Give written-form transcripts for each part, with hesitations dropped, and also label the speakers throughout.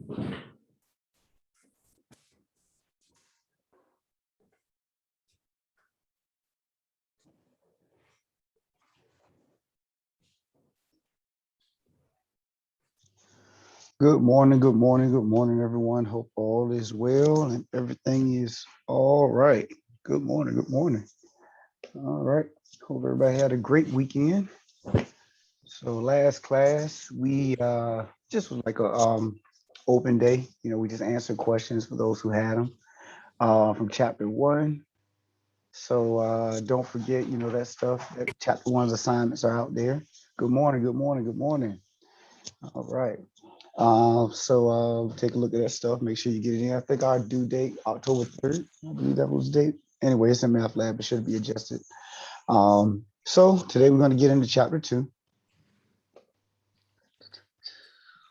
Speaker 1: Good morning, good morning, good morning, everyone. Hope all is well and everything is all right. Good morning, good morning. All right. Hope everybody had a great weekend. So last class, we just was like a open day. We just answered questions for those who had them from chapter 1. So don't forget, that stuff. That chapter 1's assignments are out there. Good morning, good morning, good morning. All right. So take a look at that stuff. Make sure you get it in. I think our due date, October 3rd. I believe that was the date. Anyway, it's in Math Lab. It should be adjusted. So today we're going to get into chapter 2.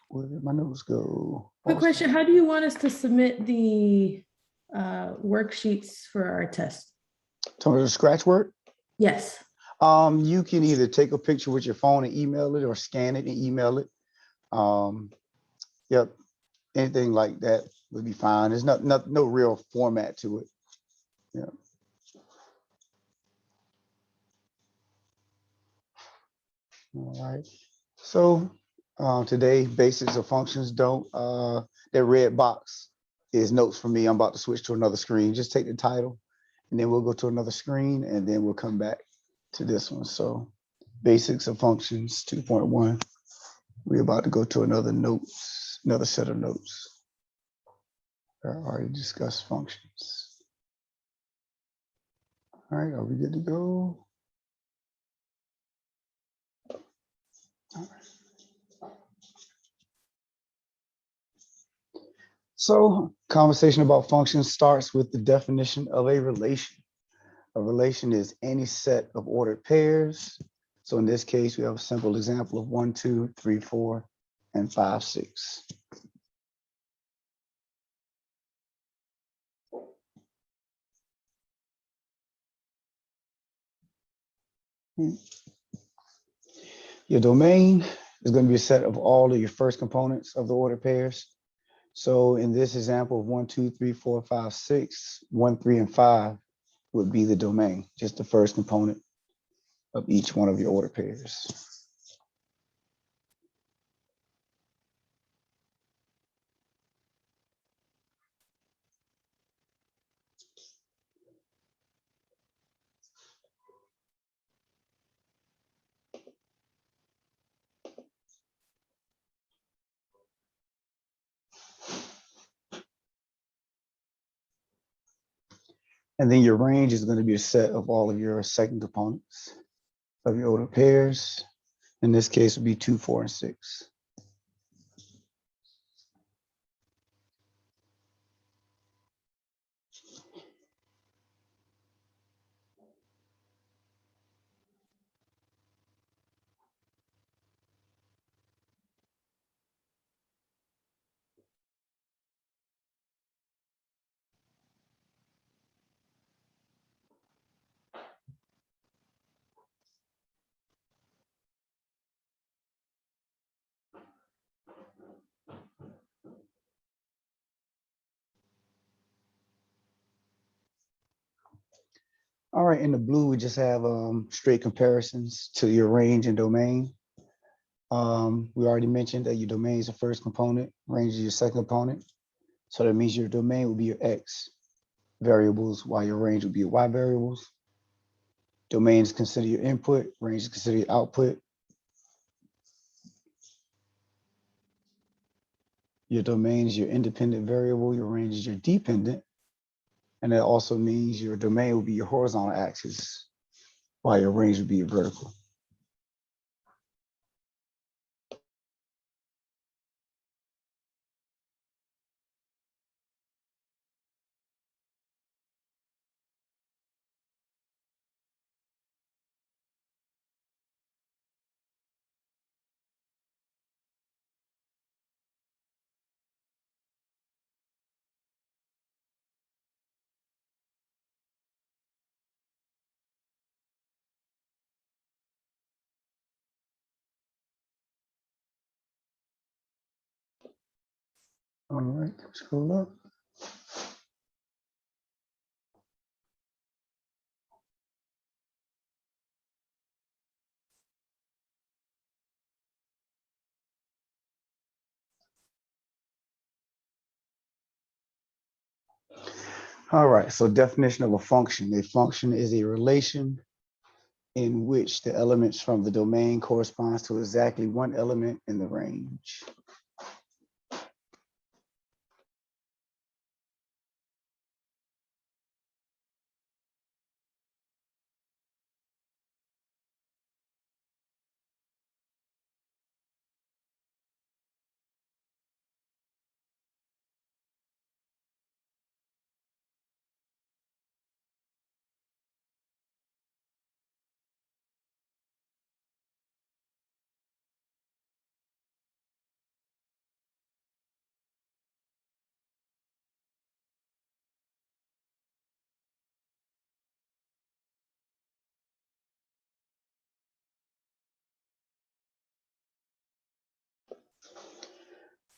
Speaker 1: Where did my notes go?
Speaker 2: Quick question. How do you want us to submit the worksheets for our test?
Speaker 1: So the scratch work?
Speaker 2: Yes.
Speaker 1: You can either take a picture with your phone and email it or scan it and email it. Yep. Anything like that would be fine. There's no real format to it. Yeah. All right. So today, basics of functions don't, that red box is notes for me. I'm about to switch to another screen. Just take the title and then we'll go to another screen and then we'll come back to this one. So basics of functions 2.1. We're about to go to another set of notes. I already discussed functions. All right, are we good to go? All right. So conversation about functions starts with the definition of a relation. A relation is any set of ordered pairs. So in this case, we have a simple example of 1, 2, 3, 4, and 5, 6. Your domain is going to be a set of all of your first components of the ordered pairs. So in this example of 1, 2, 3, 4, 5, 6, 1, 3, and 5 would be the domain, just the first component of each one of your ordered pairs. And then your range is going to be a set of all of your second components of your ordered pairs. In this case, would be 2, 4, and 6. All right, in the blue, we just have straight comparisons to your range and domain. We already mentioned that your domain is the first component, range is your second component. So that means your domain will be your X variables, while your range will be your Y variables. Domain is considered your input, range is considered your output. Your domain is your independent variable, your range is your dependent. And that also means your domain will be your horizontal axis, while your range will be your vertical. All right, scroll up. All right, so definition of a function. A function is a relation in which the elements from the domain corresponds to exactly one element in the range.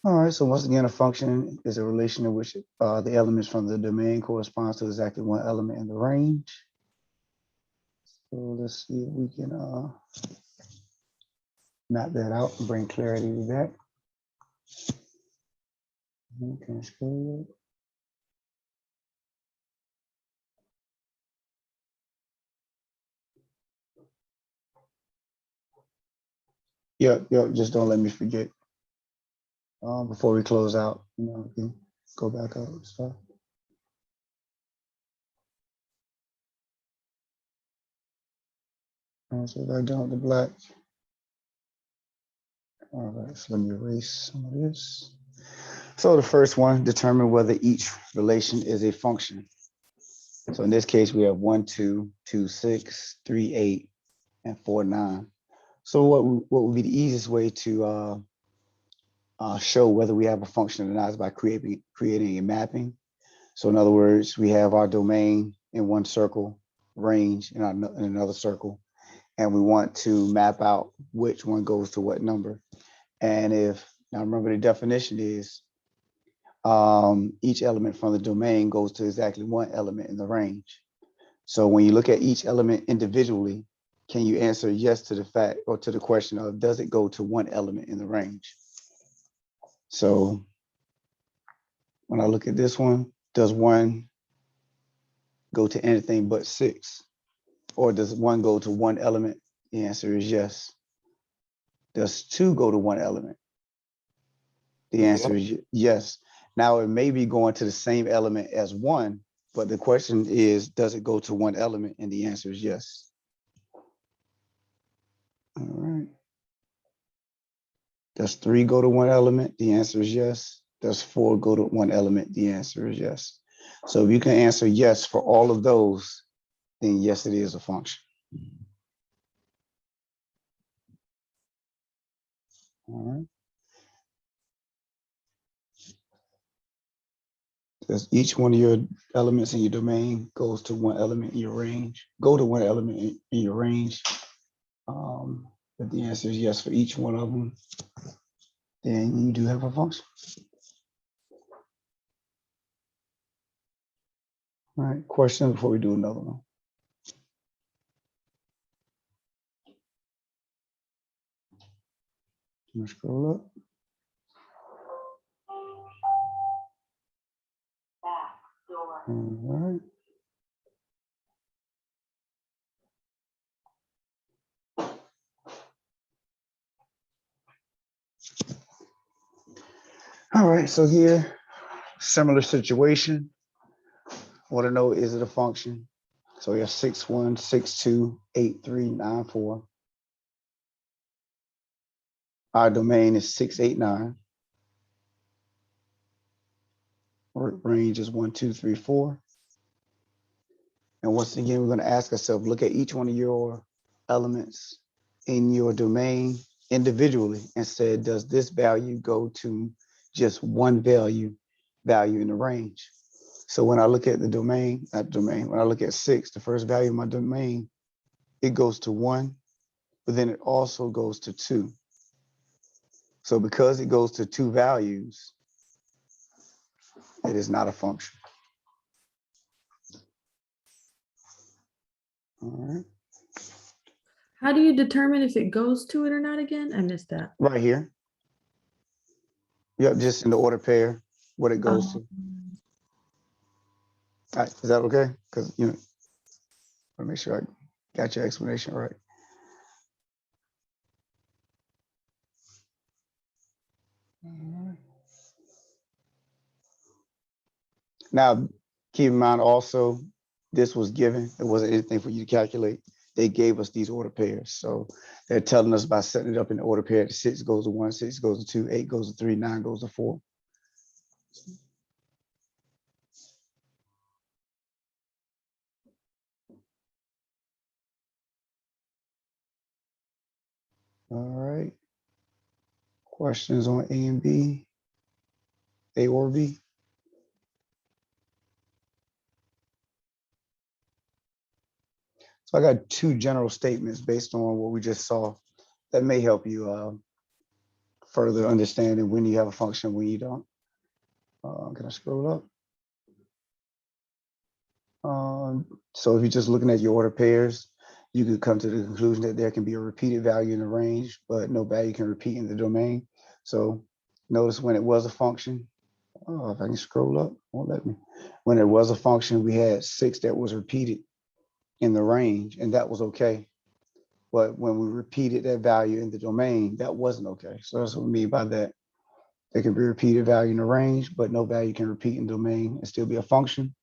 Speaker 1: All right, so once again, a function is a relation in which the elements from the domain corresponds to exactly one element in the range. So let's see if we can map that out and bring clarity to that. Okay, scroll up. Yep, just don't let me forget. Before we close out, we can go back up and stuff. So back down to black. All right, so let me erase some of this. So the first one, determine whether each relation is a function. So in this case, we have 1, 2, 2, 6, 3, 8, and 4, 9. So what would be the easiest way to show whether we have a function or not is by creating a mapping. So in other words, we have our domain in one circle, range in another circle, and we want to map out which one goes to what number. And now remember the definition is each element from the domain goes to exactly one element in the range. So when you look at each element individually, can you answer yes to the fact or to the question of does it go to one element in the range? So when I look at this one, does 1 go to anything but 6? Or does 1 go to one element? The answer is yes. Does 2 go to one element? The answer is yes. Now it may be going to the same element as 1, but the question is, does it go to one element? And the answer is yes. All right. Does 3 go to one element? The answer is yes. Does 4 go to one element? The answer is yes. So if you can answer yes for all of those, then yes, it is a function. All right. Does each one of your elements in your domain goes to one element in your range? Go to one element in your range. If the answer is yes for each one of them, then you do have a function. All right, question before we do another one. Let's scroll up. All right. All right, so here, similar situation. Want to know, is it a function? So we have 6, 1, 6, 2, 8, 3, 9, 4. Our domain is 6, 8, 9. Range is 1, 2, 3, 4. And once again, we're going to ask ourselves, look at each one of your elements in your domain individually and say, does this value go to just one value in the range? So when I look at the domain, when I look at 6, the first value of my domain, it goes to 1, but then it also goes to 2. So because it goes to 2 values, It is not a function. All right.
Speaker 2: How do you determine if it goes to it or not again? I missed that.
Speaker 1: Right here. Yep, just in the order pair, what it goes to. All right, is that okay? Because you know, I want to make sure I got your explanation right. All right. Now, keep in mind also, this was given. It wasn't anything for you to calculate. They gave us these order pairs. So they're telling us by setting it up in the order pair, 6 goes to 1, 6 goes to 2, 8 goes to 3, 9 goes to 4. All right. Questions on A and B? A or B? So I got 2 general statements based on what we just saw that may help you further understanding when you have a function, when you don't. Can I scroll up? So if you're just looking at your order pairs, you could come to the conclusion that there can be a repeated value in the range, but no value can repeat in the domain. So notice when it was a function, oh, if I can scroll up, won't let me. When it was a function, we had 6 that was repeated in the range, and that was okay. But when we repeated that value in the domain, that wasn't okay. So that's what we mean by that. There can be repeated value in the range, but no value can repeat in the domain and still be a function.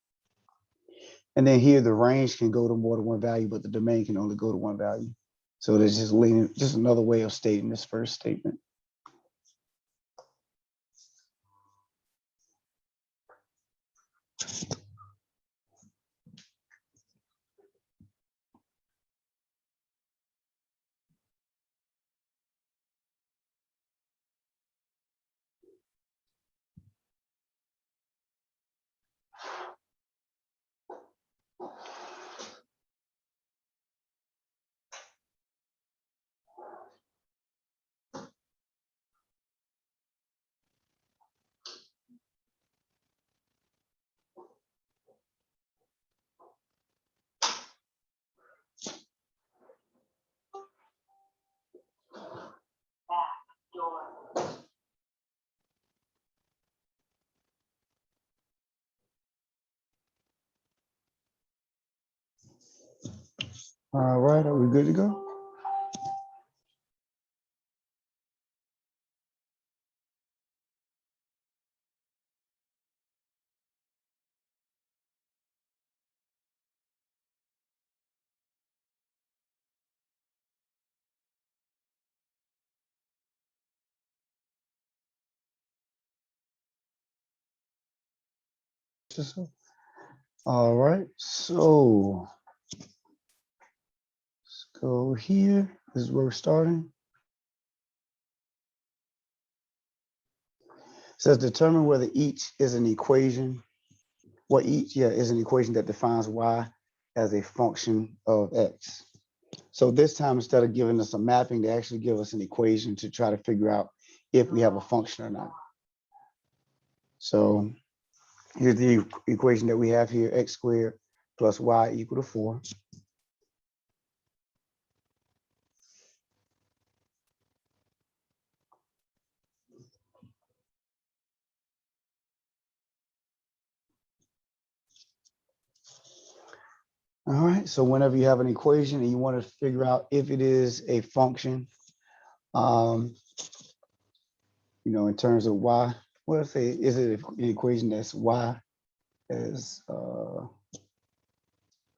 Speaker 1: And then here, the range can go to more than one value, but the domain can only go to one value. So there's just another way of stating this first statement. All right, are we good to go? All right, so let's go here. This is where we're starting. It says determine whether each is an equation. What each, is an equation that defines y as a function of x. So this time, instead of giving us a mapping, they actually give us an equation to try to figure out if we have a function or not. So here's the equation that we have here, x squared plus y equal to 4. All right, so whenever you have an equation and you want to figure out if it is a function, in terms of y, well, let's say, is it an equation that's y as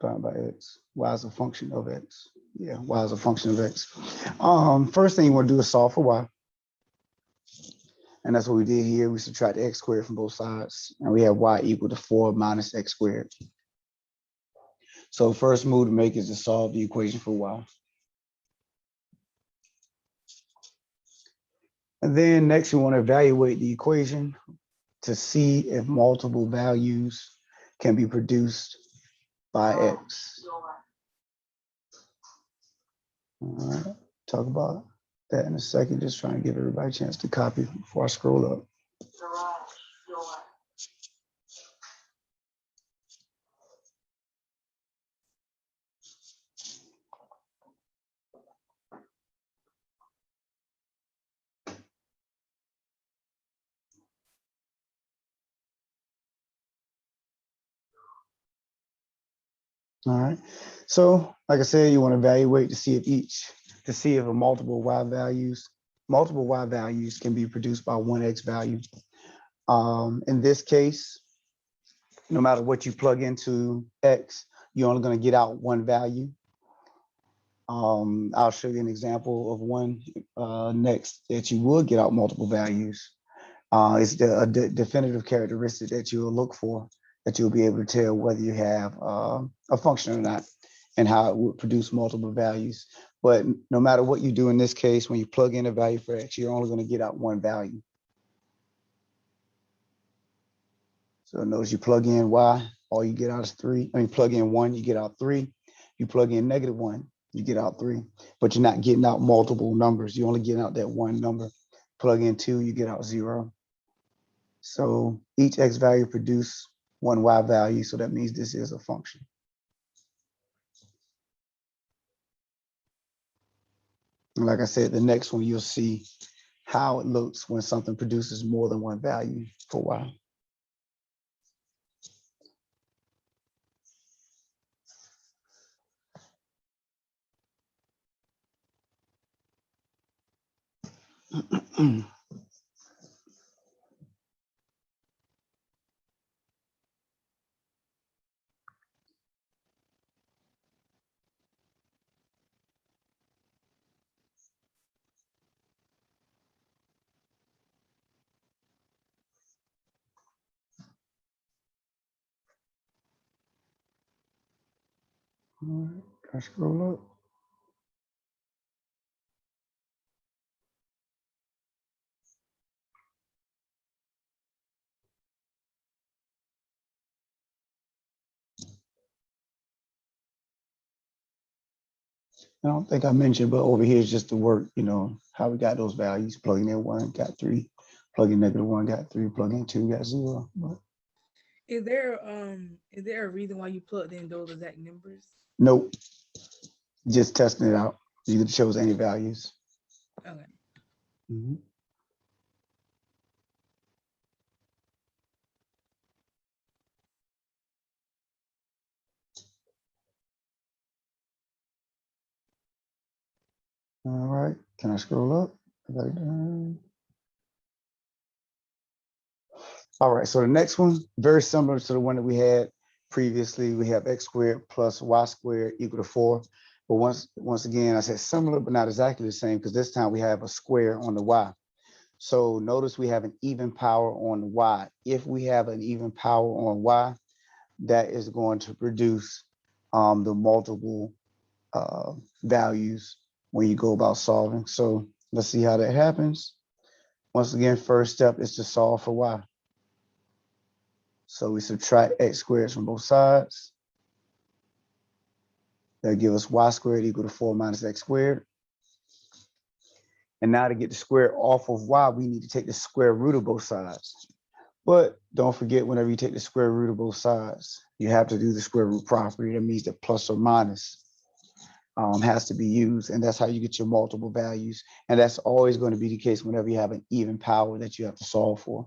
Speaker 1: defined by x? Y is a function of x. Yeah, y is a function of x. First thing you want to do is solve for y. And that's what we did here. We subtract x squared from both sides. And we have y equal to 4 minus x squared. So first move to make is to solve the equation for y. And then next we want to evaluate the equation to see if multiple values can be produced by x. All right, talk about that in a second. Just trying to give everybody a chance to copy before I scroll up. All right. So like I said, you want to evaluate to see if a multiple y values can be produced by one x value. In this case, no matter what you plug into x, you're only going to get out one value. I'll show you an example of one next that you will get out multiple values. It's a definitive characteristic that you will look for, that you'll be able to tell whether you have a function or not, and how it would produce multiple values. But no matter what you do in this case, when you plug in a value for x, you're only going to get out one value. So notice you plug in y, all you get out is 3. I mean, plug in 1, you get out 3. You plug in -1, you get out 3. But you're not getting out multiple numbers. You're only getting out that one number. Plug in 2, you get out 0. So each x value produce one y value. So that means this is a function. And like I said, the next one, you'll see how it looks when something produces more than one value for y. All right, can I scroll up? I don't think I mentioned, but over here is just the work, how we got those values. Plugging in 1, got 3. Plugging -1, got 3. Plugging 2, got 0. But
Speaker 3: Is there a reason why you plugged in those exact numbers?
Speaker 1: nope, just testing it out. You could choose any values.
Speaker 3: Okay.
Speaker 1: Mhm. All right, can I scroll up? I got it done. All right, so the next one, very similar to the one that we had previously. We have x squared plus y squared equal to 4. But once again, I said similar, but not exactly the same, because this time we have a square on the y. So notice we have an even power on y. If we have an even power on y, that is going to produce the multiple values when you go about solving. So let's see how that happens. Once again, first step is to solve for y. So we subtract x squared from both sides. That'll give us y squared equal to 4 minus x squared. And now to get the square off of y, we need to take the square root of both sides. But don't forget, whenever you take the square root of both sides, you have to do the square root property. That means that plus or minus has to be used. And that's how you get your multiple values. And that's always going to be the case whenever you have an even power that you have to solve for.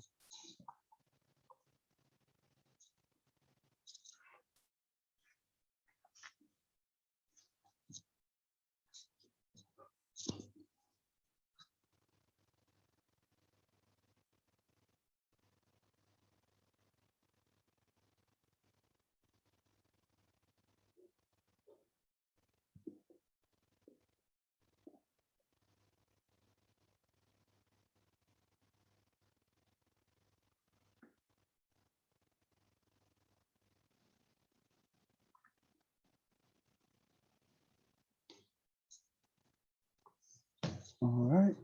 Speaker 1: All right,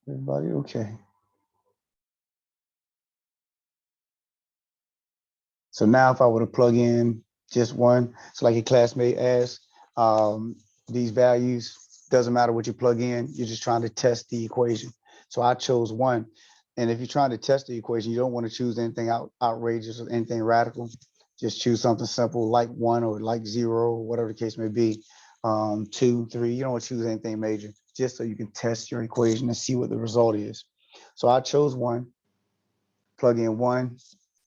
Speaker 1: everybody okay? So now if I were to plug in just one, so like your classmate asked, these values, doesn't matter what you plug in, you're just trying to test the equation. So I chose 1. And if you're trying to test the equation, you don't want to choose anything outrageous or anything radical. Just choose something simple like 1 or like 0, or whatever the case may be. 2, 3, you don't want to choose anything major, just so you can test your equation and see what the result is. So I chose 1, plug in 1,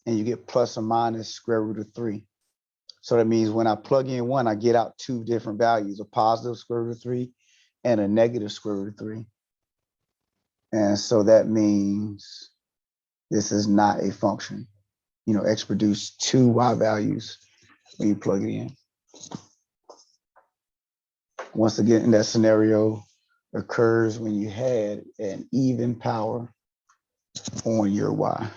Speaker 1: and you get plus or minus square root of 3. So that means when I plug in 1, I get out 2 different values, a positive square root of 3 and a negative square root of 3. And so that means this is not a function. You know, X produced 2 Y values when you plug it in. Once again, in that scenario occurs when you had an even power on your Y.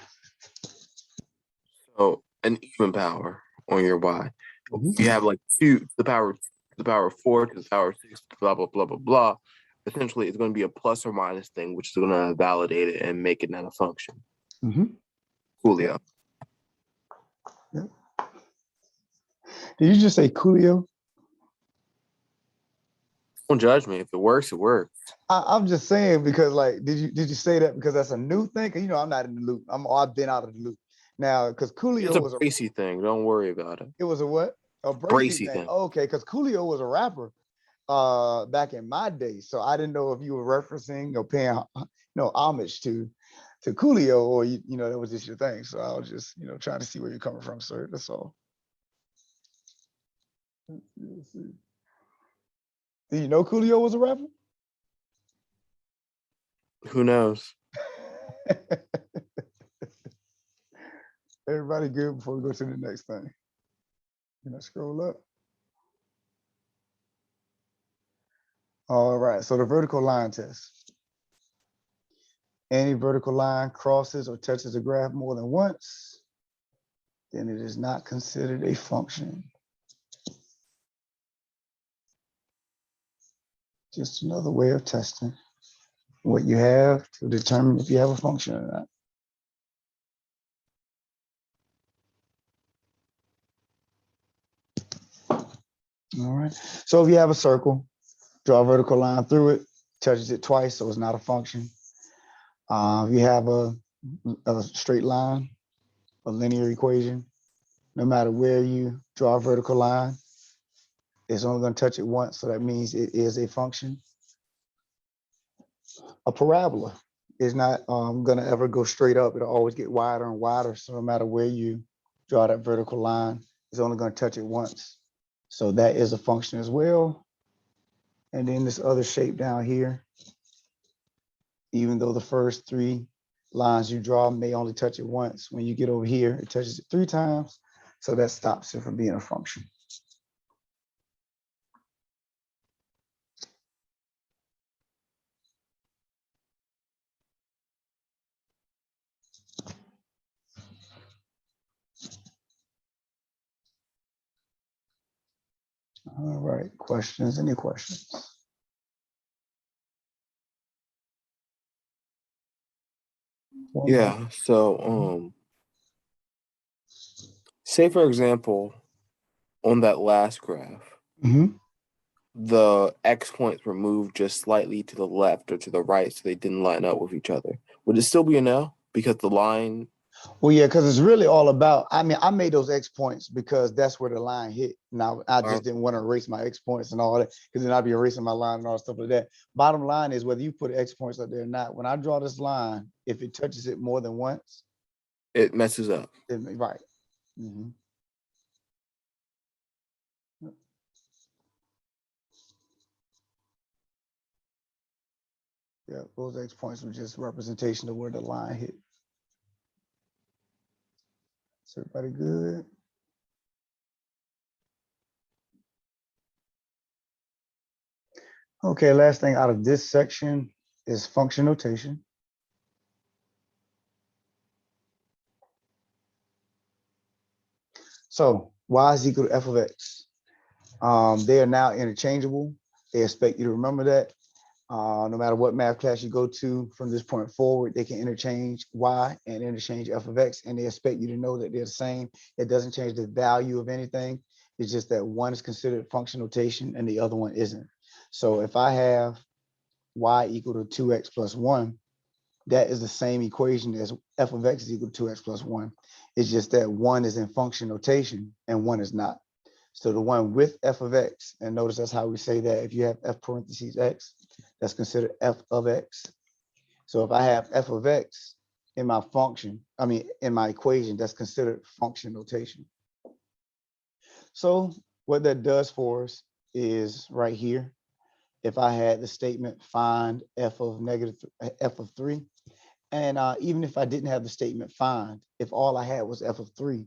Speaker 4: So an even power on your Y.
Speaker 1: Mhm.
Speaker 4: You have like 2 to the power of 4 to the power of 6, blah blah blah blah blah. Essentially, it's going to be a plus or minus thing, which is going to validate it and make it not a function.
Speaker 1: Mhm.
Speaker 4: Coolio.
Speaker 1: Yep. Did you just say Coolio?
Speaker 4: Don't judge me. If it works, it works.
Speaker 1: I'm just saying because, like, did you say that because that's a new thing? 'Cause, you know, I'm not in the loop. I've been out of the loop now because
Speaker 4: It's
Speaker 1: Coolio
Speaker 4: a
Speaker 1: was
Speaker 4: Bracy thing. Don't worry about it.
Speaker 1: it was a what? A
Speaker 4: Bracy
Speaker 1: Bracy thing.
Speaker 4: thing.
Speaker 1: Okay, because Coolio was a rapper back in my day. So I didn't know if you were referencing or paying homage to Coolio, or you know, that was just your thing. So I was just, you know, trying to see where you're coming from, sir. That's all. Let's see. Did you know Coolio was a rapper?
Speaker 4: Who knows?
Speaker 1: Everybody good before we go to the next thing. Can I scroll up? All right, so the vertical line test. Any vertical line crosses or touches the graph more than once, then it is not considered a function. Just another way of testing what you have to determine if you have a function or not. All right, so if you have a circle, draw a vertical line through it, touches it twice, so it's not a function. If you have a straight line, a linear equation, no matter where you draw a vertical line, it's only going to touch it once, so that means it is a function. A parabola is not going to ever go straight up. It'll always get wider and wider, so no matter where you draw that vertical line, it's only going to touch it once. So that is a function as well. And then this other shape down here, even though the first 3 lines you draw may only touch it once, when you get over here, it touches it 3 times. So that stops it from being a function. All right, questions, any questions?
Speaker 4: Yeah. So, say for example, on that last graph,
Speaker 1: Mm-hmm.
Speaker 4: the X points were moved just slightly to the left or to the right, so they didn't line up with each other. Would it still be a no? Because the line.
Speaker 1: Well, yeah, because it's really all about, I mean, I made those X points because that's where the line hit. Now, I just didn't want to erase my X points and all that, because then I'd be erasing my line and all stuff like that. Bottom line is whether you put X points up there or not, when I draw this line, if it touches it more than once,
Speaker 4: It messes up.
Speaker 1: then right. Mm-hmm. Yeah, those X points were just representation of where the line hit. Is everybody good? Okay, last thing out of this section is function notation. So y is equal to f of x. They are now interchangeable. They expect you to remember that. No matter what math class you go to from this point forward, they can interchange y and interchange f of x, and they expect you to know that they're the same. It doesn't change the value of anything. It's just that one is considered function notation and the other one isn't. So if I have y equal to 2x plus 1, that is the same equation as f of x is equal to 2x plus 1. It's just that one is in function notation and one is not. So the one with f of x, and notice that's how we say that if you have f parentheses x, that's considered f of x. So if I have f of x in my function, in my equation, that's considered function notation. So what that does for us is right here. If I had the statement find f of f of 3, and even if I didn't have the statement find, if all I had was f of 3,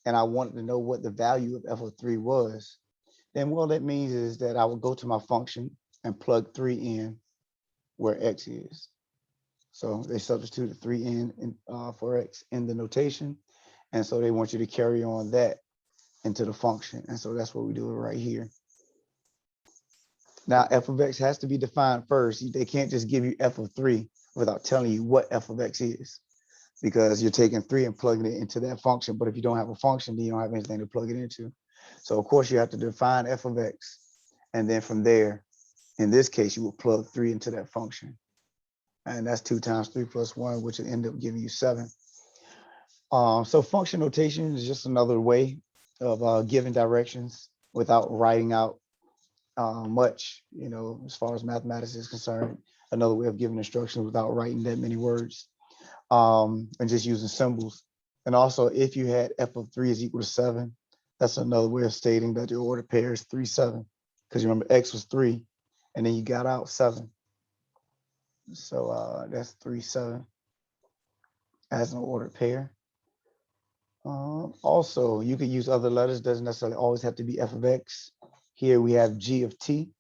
Speaker 1: and I wanted to know what the value of f of 3 was, then what that means is that I would go to my function and plug 3 in where x is. So they substituted 3 in for x in the notation. And so they want you to carry on that into the function. And so that's what we do right here. Now, f of x has to be defined first. They can't just give you f of 3 without telling you what f of x is, because you're taking 3 and plugging it into that function. But if you don't have a function, then you don't have anything to plug it into. So of course you have to define f of x. And then from there, in this case, you will plug 3 into that function. And that's 2 times 3 plus 1, which will end up giving you 7. So function notation is just another way of giving directions without writing out much, as far as mathematics is concerned. Another way of giving instructions without writing that many words, and just using symbols. And also, if you had f of 3 is equal to 7, that's another way of stating that your ordered pair is 3, 7. Because you remember x was 3, and then you got out 7. So that's 3, 7 as an ordered pair. Also, you could use other letters. Doesn't necessarily always have to be f of x. Here we have g of t.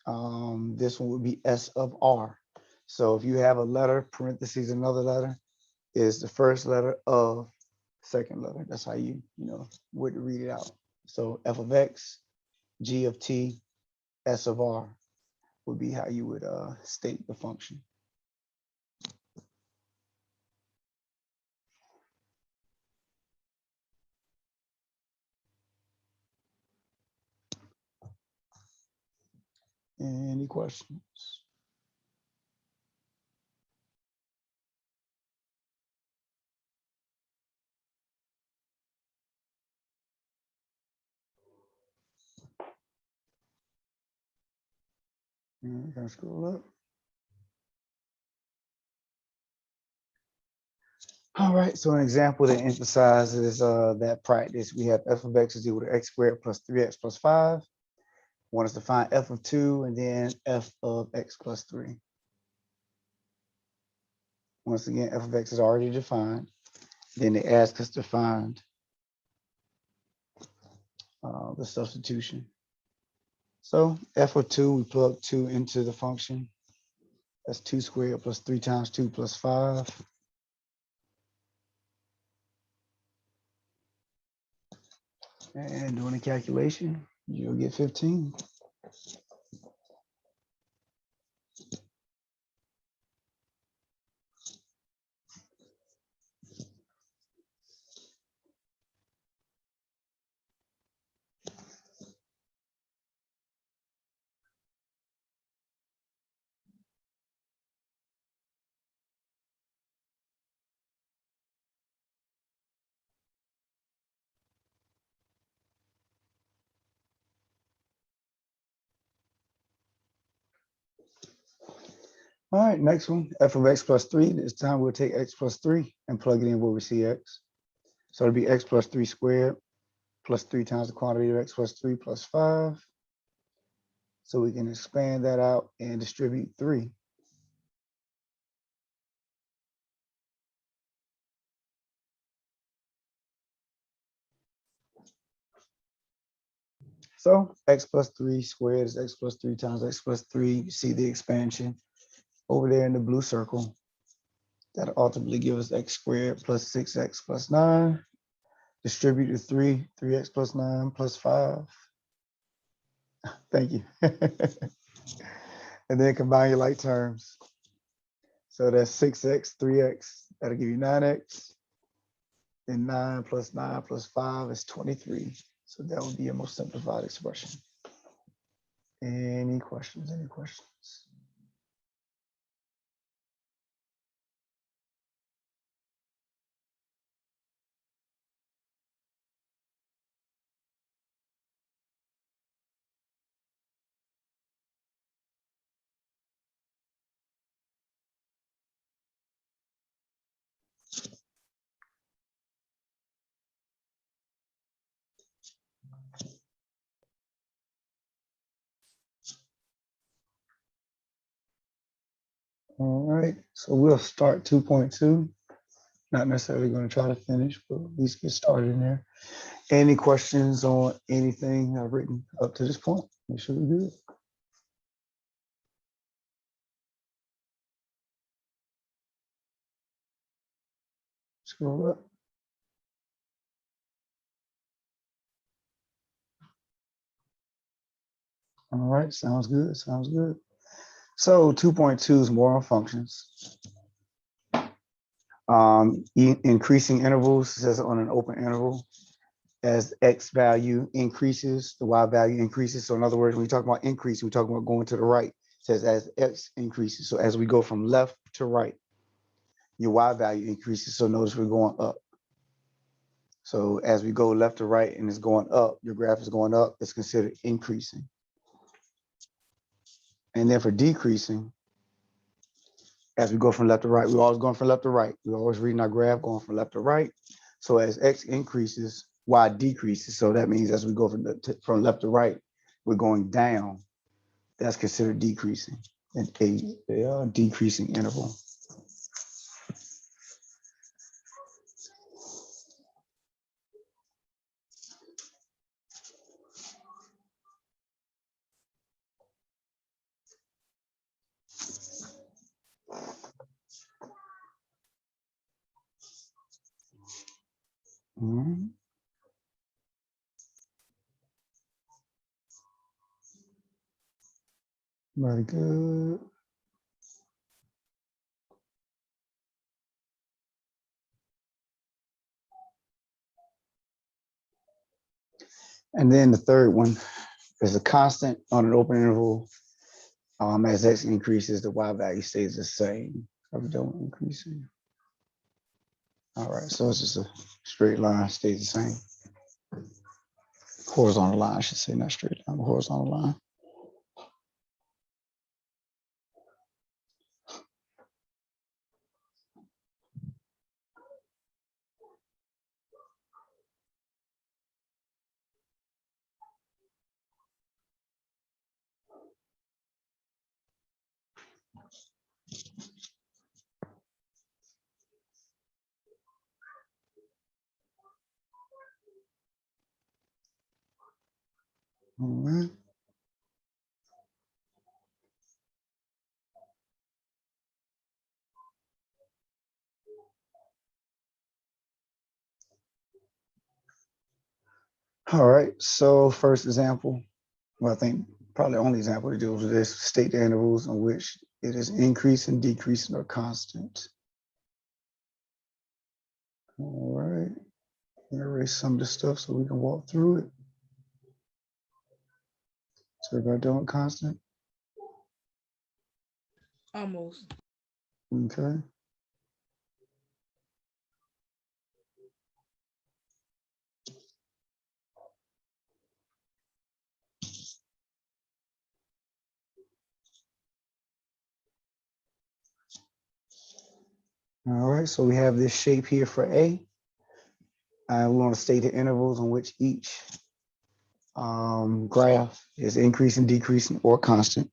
Speaker 1: This one would be s of r. So if you have a letter, parentheses, another letter, is the first letter of second letter. That's how you would read it out. So f of x, g of t, s of r would be how you would state the function. Any questions? Gonna scroll up. All right, so an example that emphasizes that practice, we have f of x is equal to x squared plus 3x plus 5. Want us to find f of 2 and then f of x plus 3. Once again, f of x is already defined. Then they ask us to find the substitution. So f of 2, we plug 2 into the function. That's 2 squared plus 3 times 2 plus 5. And doing a calculation, you'll get 15. All right, next one, f of x plus 3. This time we'll take x plus 3 and plug it in where we see x. So it'll be x plus 3 squared plus 3 times the quantity of x plus 3 plus 5. So we can expand that out and distribute 3. So x plus 3 squared is x plus 3 times x plus 3. You see the expansion over there in the blue circle. That'll ultimately give us x squared plus 6x plus 9. Distribute to 3, 3x plus 9 plus 5. Thank you. And then combine your like terms. So that's 6x, 3x. That'll give you 9x. Then 9 plus 5 is 23. So that would be a most simplified expression. Any questions? Any questions? All right, so we'll start 2.2. Not necessarily going to try to finish, but at least get started in there. Any questions on anything I've written up to this point? Make sure we're good. Scroll up. All right, sounds good, sounds good. So 2.2 is more on functions. Increasing intervals says on an open interval. As X value increases, the Y value increases. So in other words, when we talk about increase, we talk about going to the right. It says as X increases. So as we go from left to right, your Y value increases. So notice we're going up. So as we go left to right and it's going up, your graph is going up, it's considered increasing. And then for decreasing, as we go from left to right, we're always going from left to right. We're always reading our graph going from left to right. So as X increases, Y decreases. So that means as we go from left to right, we're going down. That's considered decreasing, a decreasing interval. Mhm. Very good. And then the third one is a constant on an open interval. As X increases, the Y value stays the same. Probably don't increasing. All right, so it's just a straight line, stays the same. Horizontal line, I should say, not straight line, but horizontal line. All right. All right, so first example, well, I think probably the only example that deals with this, state the intervals in which it is increasing, decreasing, or constant. All right, erase some of the stuff so we can walk through it. So everybody doing constant?
Speaker 3: Almost.
Speaker 1: Okay. All right, so we have this shape here for A. And we want to state the intervals in which each graph is increasing, decreasing, or constant.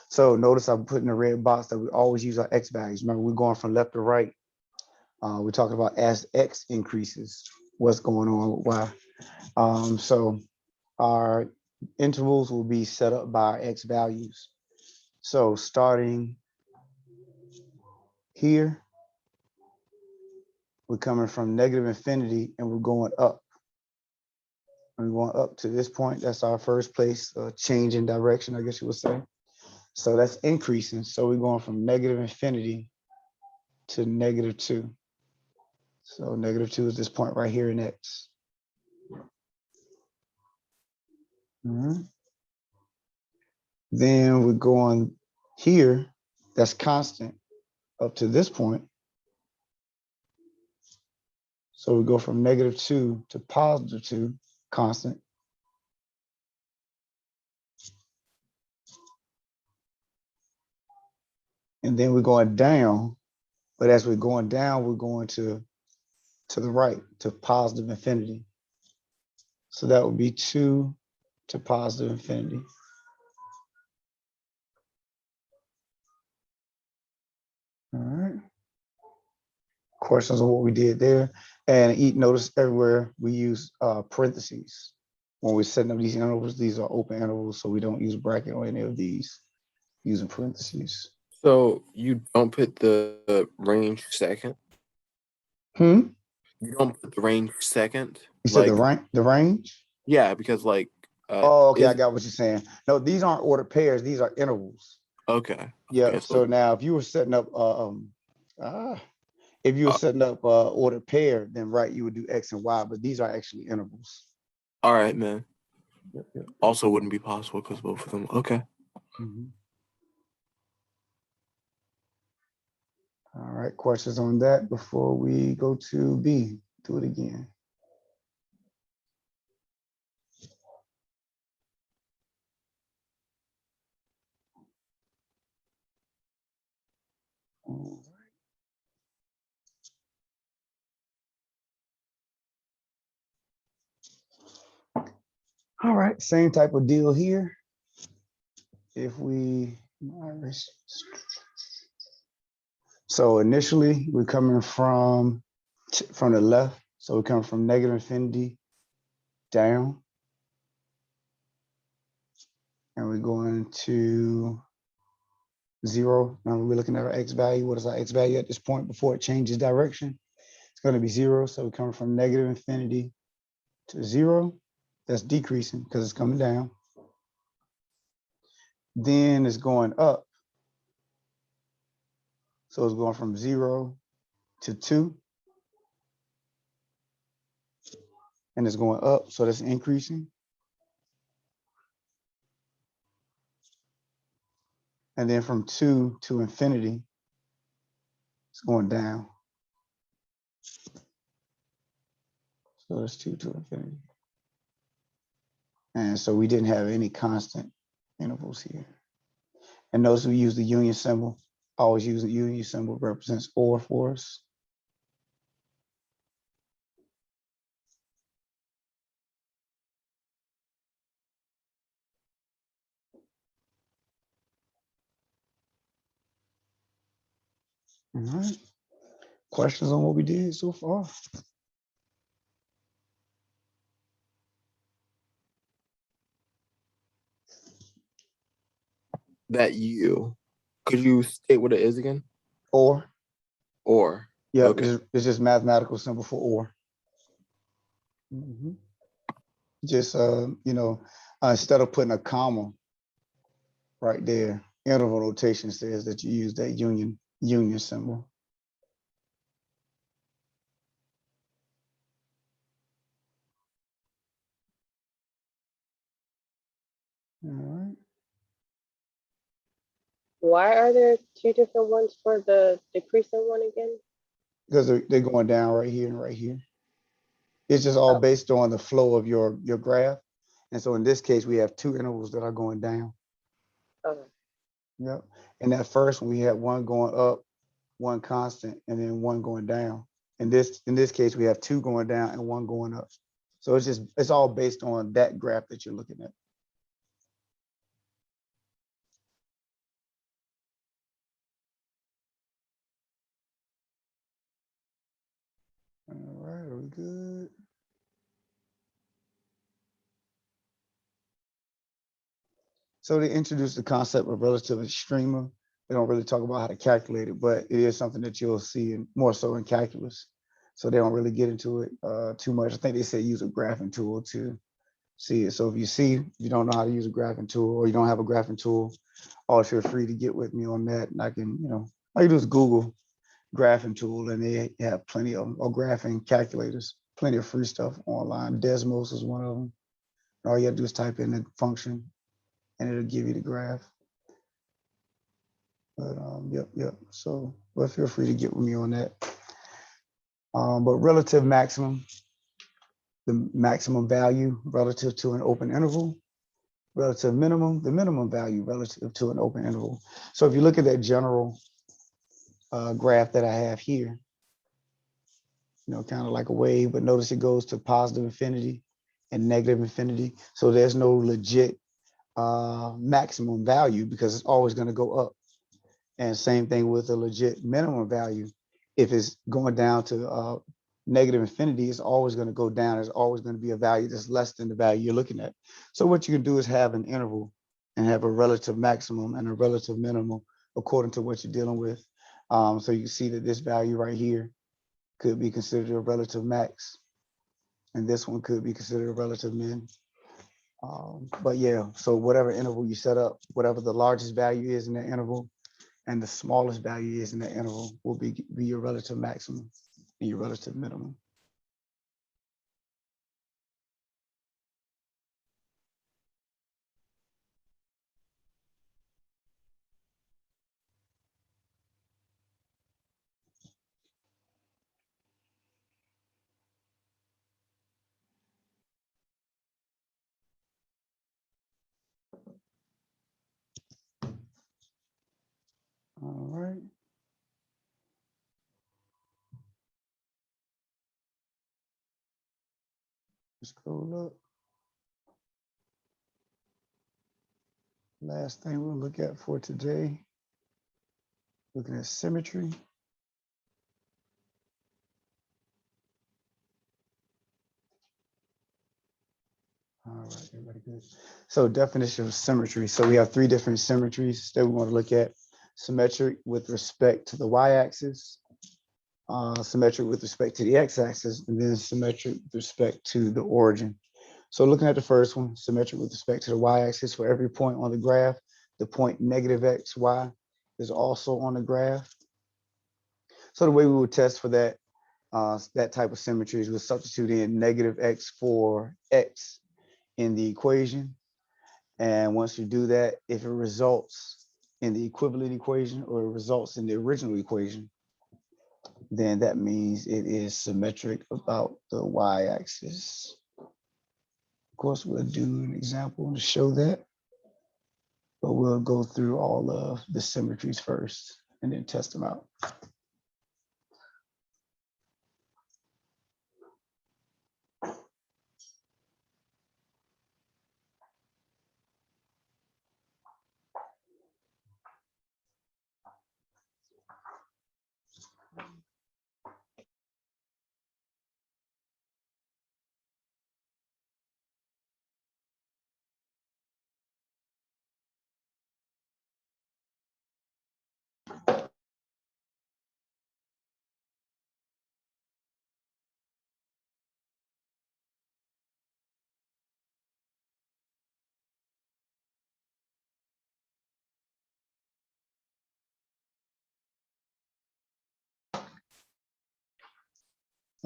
Speaker 1: So notice I'm putting a red box that we always use our X values. Remember, we're going from left to right. We're talking about as X increases, what's going on with Y. So our intervals will be set up by our X values. So starting here, we're coming from negative infinity and we're going up. We're going up to this point. That's our first place, change in direction, I guess you would say. So that's increasing. So we're going from negative infinity to -2. So -2 is this point right here in X. Then we're going here, that's constant, up to this point. So we go from -2 to +2, constant. And then we're going down, but as we're going down, we're going to the right, to positive infinity. So that would be 2 to positive infinity. All right. Questions on what we did there. And notice everywhere we use parentheses. When we're setting up these intervals, these are open intervals, so we don't use bracket on any of these, using parentheses.
Speaker 4: So you don't put the range second?
Speaker 1: You
Speaker 4: You don't put the range second?
Speaker 1: said
Speaker 4: Like,
Speaker 1: the range?
Speaker 4: yeah, because like
Speaker 1: Oh, okay, I got what you're saying. No, these aren't ordered pairs, these are intervals.
Speaker 4: okay.
Speaker 1: Yeah,
Speaker 4: Okay,
Speaker 1: so now if you were setting up if you were setting up ordered pair, then right, you would do X and Y, but these are actually intervals.
Speaker 4: all right, man.
Speaker 1: Yep.
Speaker 4: Also wouldn't be possible because both of them. Okay.
Speaker 1: Mhm. All right, questions on that before we go to B? Do it again. All right, same type of deal here. If we, so initially we're coming from the left. So we're coming from negative infinity down. And we're going to 0. Now we're looking at our X value. What is our X value at this point before it changes direction? It's going to be 0. So we're coming from negative infinity to 0. That's decreasing because it's coming down. Then it's going up. So it's going from 0 to 2. And it's going up. So that's increasing. And then from 2 to infinity, it's going down. So that's 2 to infinity. And so we didn't have any constant intervals here. And notice we use the union symbol. Always use the union symbol, represents OR for us. All right. Questions on what we did so far?
Speaker 4: That U. Could you state what it is again?
Speaker 1: Or,
Speaker 4: Or.
Speaker 1: yeah,
Speaker 4: Okay.
Speaker 1: it's just mathematical symbol for or. Just, instead of putting a comma right there, interval notation says that you use that union symbol. All right.
Speaker 5: Why are there two different ones for the decreasing one again?
Speaker 1: Because they're going down right here and right here. It's just all based on the flow of your graph. And so in this case, we have two intervals that are going down.
Speaker 5: Okay.
Speaker 1: Yep. And that first one, we had one going up, one constant, and then one going down. In this case, we have two going down and one going up. So it's all based on that graph that you're looking at. All right, are we good? So they introduced the concept of relative extrema. They don't really talk about how to calculate it, but it is something that you'll see more so in calculus. So they don't really get into it too much. I think they say use a graphing tool to see it. So if you don't know how to use a graphing tool or you don't have a graphing tool, always feel free to get with me on that. And I can, all you do is Google graphing tool and they have plenty of them, or graphing calculators, plenty of free stuff online. Desmos is one of them. All you have to do is type in the function and it'll give you the graph. But yep. So, but feel free to get with me on that. But relative maximum, the maximum value relative to an open interval. Relative minimum, the minimum value relative to an open interval. So if you look at that general graph that I have here, kind of like a wave, but notice it goes to positive infinity and negative infinity. So there's no legit maximum value because it's always going to go up. And same thing with a legit minimum value. If it's going down to negative infinity, it's always going to go down. There's always going to be a value that's less than the value you're looking at. So what you can do is have an interval and have a relative maximum and a relative minimum according to what you're dealing with. So you can see that this value right here could be considered a relative max, and this one could be considered a relative min. But yeah, so whatever interval you set up, whatever the largest value is in the interval and the smallest value is in the interval will be your relative maximum and your relative minimum. All right. Scroll up. Last thing we'll look at for today, looking at symmetry. All right, everybody good. So definition of symmetry. So we have three different symmetries that we want to look at. Symmetric with respect to the y-axis, symmetric with respect to the x-axis, and then symmetric with respect to the origin. So looking at the first one, symmetric with respect to the y-axis, for every point on the graph, the point negative x, y is also on the graph. So the way we would test for that, that type of symmetry is we'll substitute in negative x for x in the equation. And once you do that, if it results in the equivalent equation or it results in the original equation, then that means it is symmetric about the y-axis. Of course, we'll do an example to show that, but we'll go through all of the symmetries first and then test them out.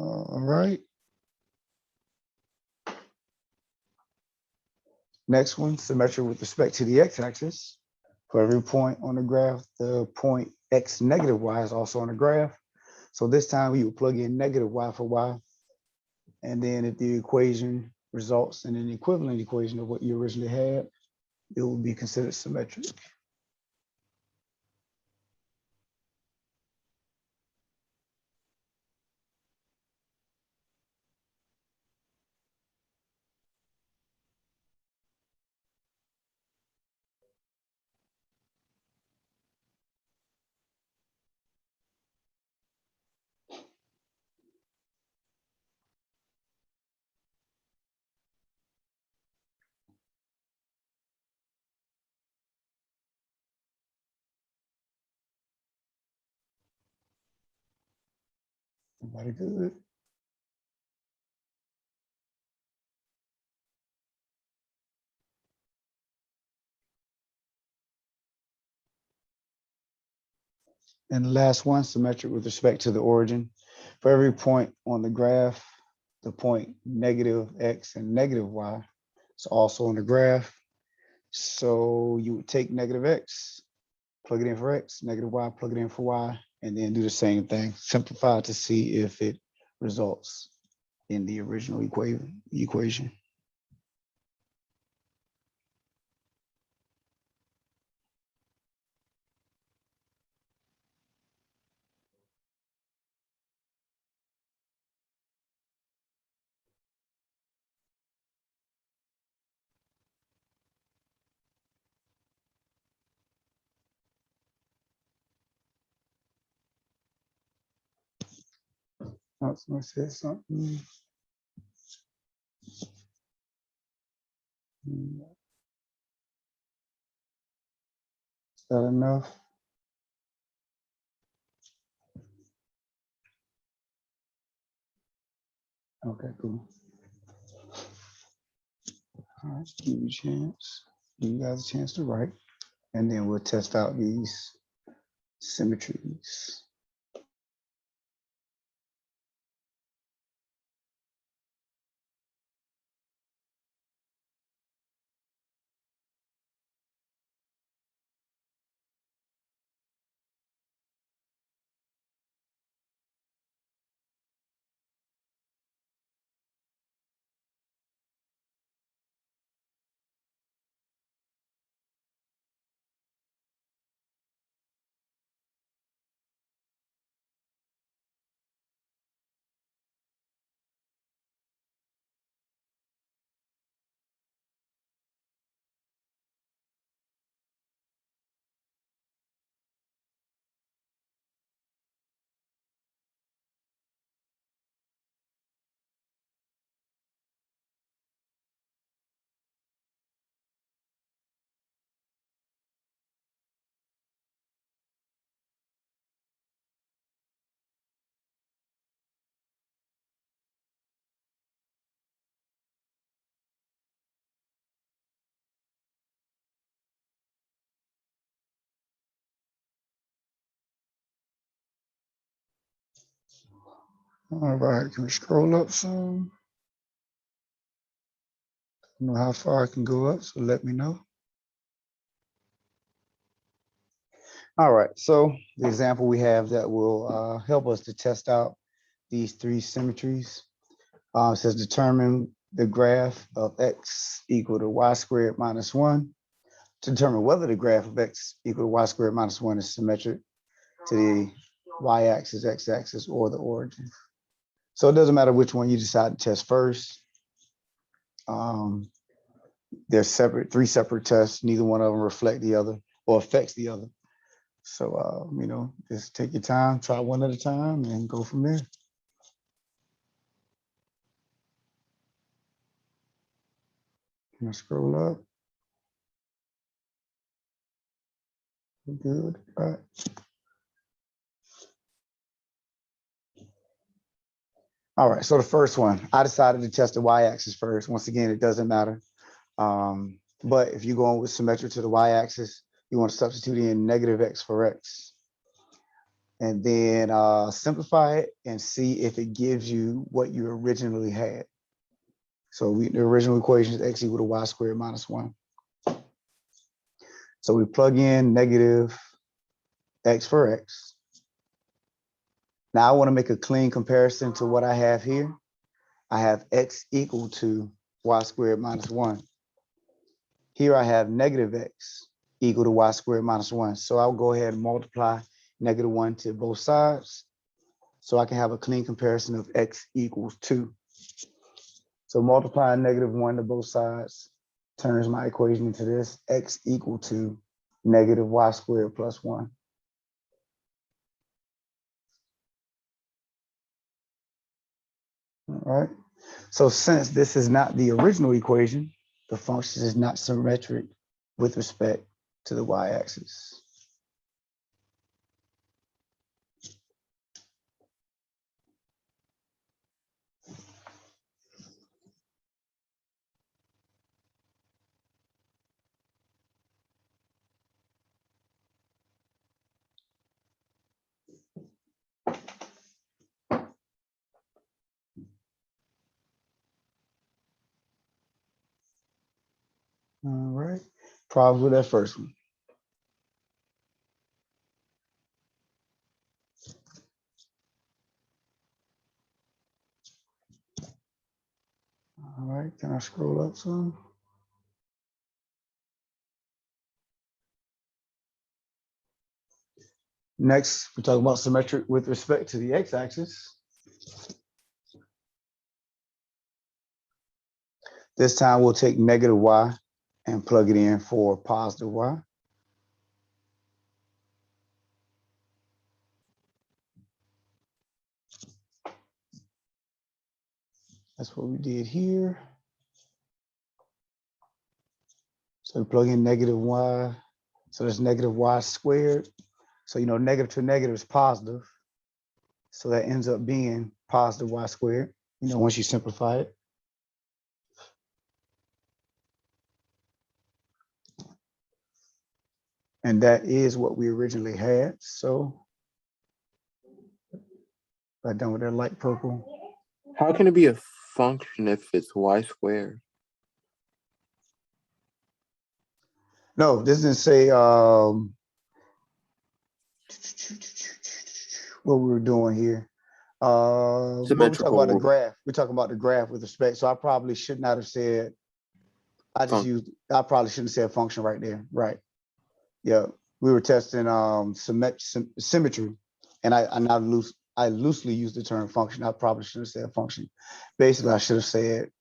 Speaker 1: All right. Next one, symmetric with respect to the x-axis. For every point on the graph, the point x negative y is also on the graph. So this time we would plug in negative y for y. And then if the equation results in an equivalent equation of what you originally had, it will be considered symmetric. Everybody good? And the last one, symmetric with respect to the origin. For every point on the graph, the point negative x and negative y is also on the graph. So you would take negative x, plug it in for x, negative y, plug it in for y, and then do the same thing. Simplify to see if it results in the original equation. Oh, someone said something. Is that enough? Okay, cool. All right, give you a chance. Give you guys a chance to write, and then we'll test out these symmetries. All right, can we scroll up some? I don't know how far I can go up, so let me know. All right, so the example we have that will help us to test out these three symmetries says determine the graph of x equal to y squared minus 1 to determine whether the graph of x equal to y squared minus 1 is symmetric to the y-axis, x-axis, or the origin. So it doesn't matter which one you decide to test first. They're separate, three separate tests. Neither one of them reflect the other or affects the other. So, you know, just take your time, try one at a time, and go from there. Can I scroll up? Good. All right. All right, so the first one, I decided to test the y-axis first. Once again, it doesn't matter. But if you're going with symmetric to the y-axis, you want to substitute in negative x for x. And then simplify it and see if it gives you what you originally had. So the original equation is x equal to y squared minus 1. So we plug in negative x for x. Now I want to make a clean comparison to what I have here. I have x equal to y squared minus 1. Here I have negative x equal to y squared minus 1. So I'll go ahead and multiply negative 1 to both sides. So I can have a clean comparison of x equals 2. So multiplying negative 1 to both sides turns my equation into this, x equal to negative y squared plus 1. All right. So since this is not the original equation, the function is not symmetric with respect to the y-axis. All right. Problems with that first one. All right. Can I scroll up some? Next, we talk about symmetric with respect to the x-axis. This time we'll take negative y and plug it in for positive y. That's what we did here. So we plug in negative y. So that's negative y squared. So, you know, negative to negative is positive. So that ends up being positive y squared, you know, once you simplify it. And that is what we originally had. So I'm done with that light purple.
Speaker 4: How can it be a function if it's y squared?
Speaker 1: No, this didn't say what we were doing here. But we talk about the
Speaker 4: Symmetrical
Speaker 1: graph. We're talking about the graph with respect. So I probably should not have said, I probably shouldn't say a function right there. Right. Yeah. We were testing symmetry. And I loosely used the term function. I probably should have said function. Basically, I should have said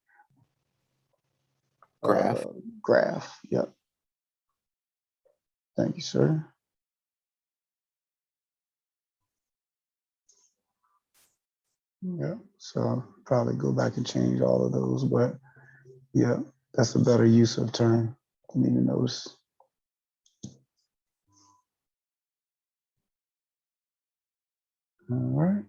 Speaker 4: graph.
Speaker 1: Graph. Yep. Thank you, sir. Yeah, so I'll probably go back and change all of those, but yeah, that's a better use of term. I need to notice. All right.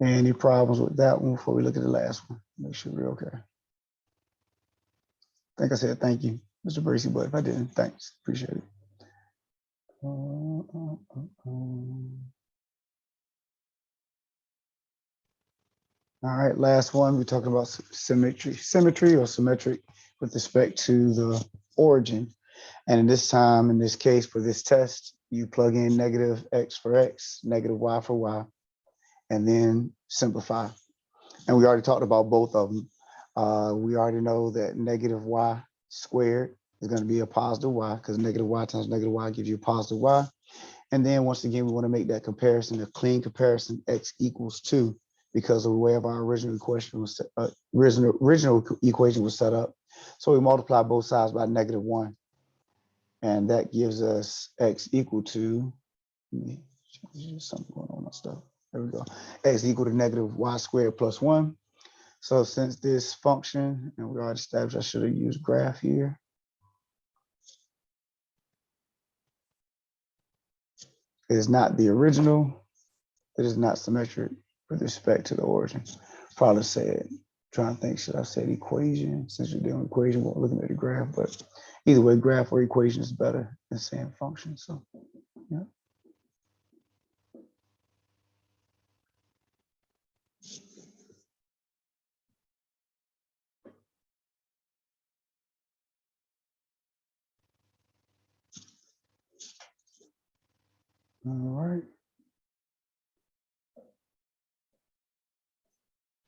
Speaker 1: Any problems with that one before we look at the last one? Make sure we're okay. I think I said thank you, Mr. Bracy, but if I didn't, thanks. Appreciate it. All right, last one. We're talking about symmetry or symmetric with respect to the origin. And in this case, for this test, you plug in negative x for x, negative y for y, and then simplify. And we already talked about both of them. We already know that negative y squared is going to be a positive y because negative y times negative y gives you a positive y. And then once again, we want to make that comparison, a clean comparison, x equals 2, because of the way of our original equation was original equation was set up. So we multiply both sides by negative 1. And that gives us x equal to, something going on with my stuff. There we go. X equal to negative y squared plus 1. So since this function, and we already established, I should have used graph here. It is not the original. It is not symmetric with respect to the origin. Probably said, trying to think, should I say equation? Since you're doing equation, we're looking at the graph, but either way, graph or equation is better than saying function. So, yeah. All right.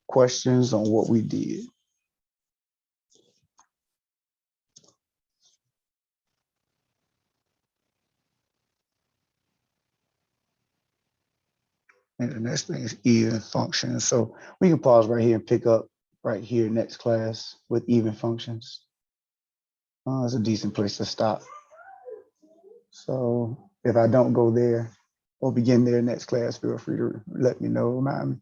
Speaker 1: Questions on what we did? And the next thing is even functions. So we can pause right here and pick up right here next class with even functions. It's a decent place to stop. So if I don't go there or begin there next class, feel free to let me know, remind me.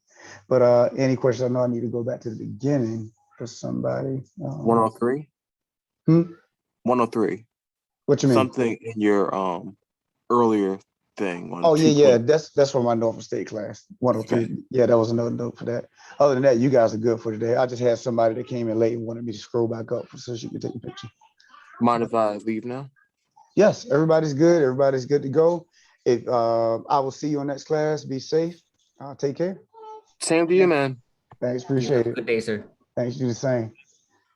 Speaker 1: But any questions, I know I need to go back to the beginning for somebody.
Speaker 4: 103? 103.
Speaker 1: What you mean?
Speaker 4: Something in your earlier thing on
Speaker 1: Oh, yeah.
Speaker 4: 2.
Speaker 1: That's from my Norfolk State class, 103.
Speaker 4: Okay.
Speaker 1: Yeah, that was another note for that. Other than that, you guys are good for today. I just had somebody that came in late and wanted me to scroll back up so she could take a picture.
Speaker 4: Mind if I leave now?
Speaker 1: Yes, everybody's good. Everybody's good to go. If I will see you on next class. Be safe. Take care.
Speaker 4: Same to you, man.
Speaker 1: Thanks,
Speaker 6: You
Speaker 1: appreciate
Speaker 6: have a
Speaker 1: it.
Speaker 6: good day, sir.
Speaker 1: Thanks, you do the same.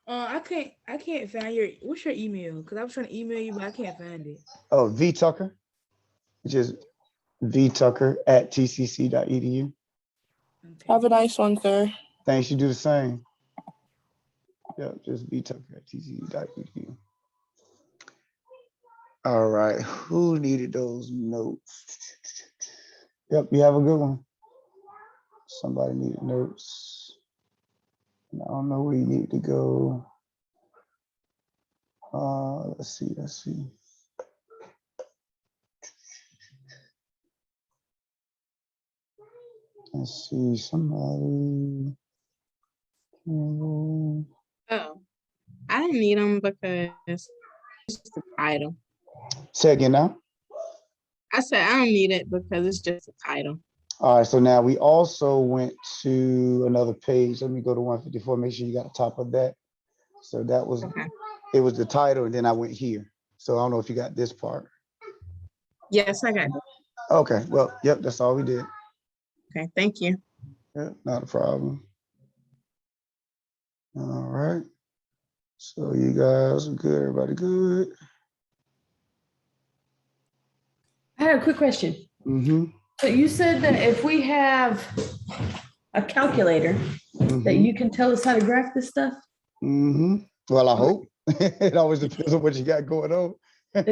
Speaker 3: I can't find your, what's your email? Because I was trying to email you, but I can't find it.
Speaker 1: Oh, V Tucker, which is vtucker@tcc.edu.
Speaker 3: Okay.
Speaker 7: Have a nice one, sir.
Speaker 1: Thanks, you do the same. Yeah, just vtucker@tcc.edu. All right, who needed those notes? Yep, you have a good one. Somebody needed notes. I don't know where you need to go. Let's see. Let's see, somebody.
Speaker 6: Oh, I didn't need them because it's just a title.
Speaker 1: Say again now.
Speaker 6: I said I don't need it because it's just a title.
Speaker 1: All right, so now we also went to another page. Let me go to 154. Make sure you got the top of that. So that was,
Speaker 6: Okay.
Speaker 1: it was the title, and then I went here. So I don't know if you got this part.
Speaker 6: Yes, I got it.
Speaker 1: Okay, well, yep, that's all we did.
Speaker 6: Okay, thank you.
Speaker 1: Yep, not a problem. All right. So you guys are good, everybody good?
Speaker 2: I had a quick question.
Speaker 1: Mm-hmm.
Speaker 2: So you said that if we have a calculator, that you can tell us how to graph this stuff?
Speaker 1: Mm-hmm. Well, I hope. It always depends on what you got going on.
Speaker 2: I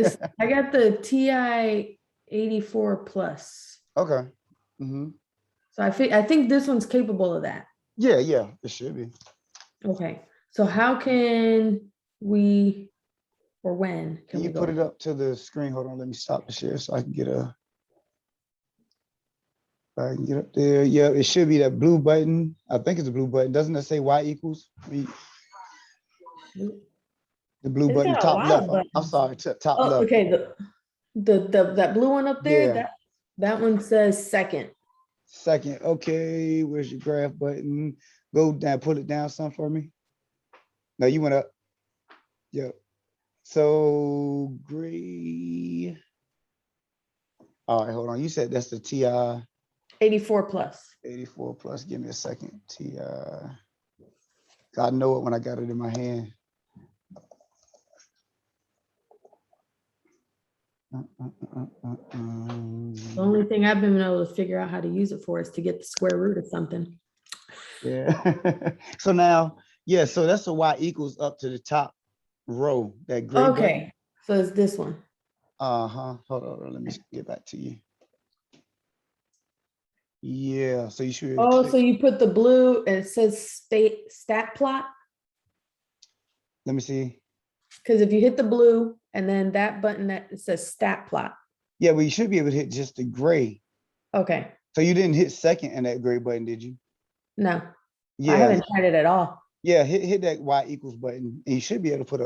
Speaker 2: got the TI 84 plus.
Speaker 1: Okay. Mm-hmm.
Speaker 2: So I think this one's capable of that.
Speaker 1: Yeah, it should be.
Speaker 2: Okay. So how can we, or when
Speaker 1: Can
Speaker 2: can
Speaker 1: you
Speaker 2: we
Speaker 1: put
Speaker 2: go?
Speaker 1: it up to the screen? Hold on, let me stop the share so I can get up there. Yeah, it should be that blue button. I think it's a blue button. Doesn't it say Y equals? The blue
Speaker 2: It's
Speaker 1: button,
Speaker 2: got a
Speaker 1: top
Speaker 2: lot
Speaker 1: left.
Speaker 2: of
Speaker 1: I'm
Speaker 2: buttons.
Speaker 1: sorry, top
Speaker 2: Oh,
Speaker 1: left.
Speaker 2: okay. That blue one up there,
Speaker 1: Yeah.
Speaker 2: that one says second.
Speaker 1: Second, okay, where's your graph button? Go down, pull it down some for me. No, you went up. Yep. So gray. All right, hold on. You said that's the TI
Speaker 2: 84 plus.
Speaker 1: 84 plus. Give me a second. TI. I know it when I got it in my hand.
Speaker 2: The only thing I've been able to figure out how to use it for is to get the square root of something.
Speaker 1: Yeah. So now, yeah, so that's a Y equals up to the top row, that gray button.
Speaker 2: Okay, so it's this one.
Speaker 1: Uh-huh. Hold on, let me get back to you. Yeah, so you should.
Speaker 2: Oh, so you put the blue and it says stat plot?
Speaker 1: Let me see.
Speaker 2: Because if you hit the blue and then that button that it says stat plot.
Speaker 1: Yeah, well, you should be able to hit just the gray.
Speaker 2: Okay,
Speaker 1: So you didn't hit second in that gray button, did you?
Speaker 2: no, I
Speaker 1: Yeah,
Speaker 2: haven't tried it at all.
Speaker 1: yeah, hit that Y equals button, and you should be able to put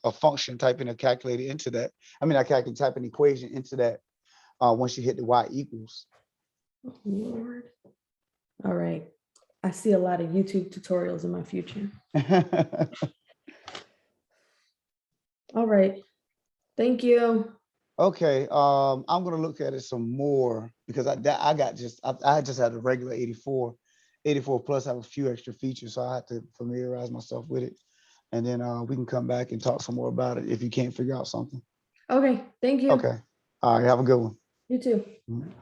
Speaker 1: a function, type in a calculator into that. I mean, I can type an equation into that once you hit the Y equals.
Speaker 2: Oh, Lord. All right, I see a lot of YouTube tutorials in my future. All right, thank you.
Speaker 1: Okay, I'm gonna look at it some more because I just had a regular 84 plus have a few extra features, so I have to familiarize myself with it, and then we can come back and talk some more about it if you can't figure out something.
Speaker 2: Okay, thank you.
Speaker 1: Okay, all right, have a good one.
Speaker 2: You too.
Speaker 1: Mhm.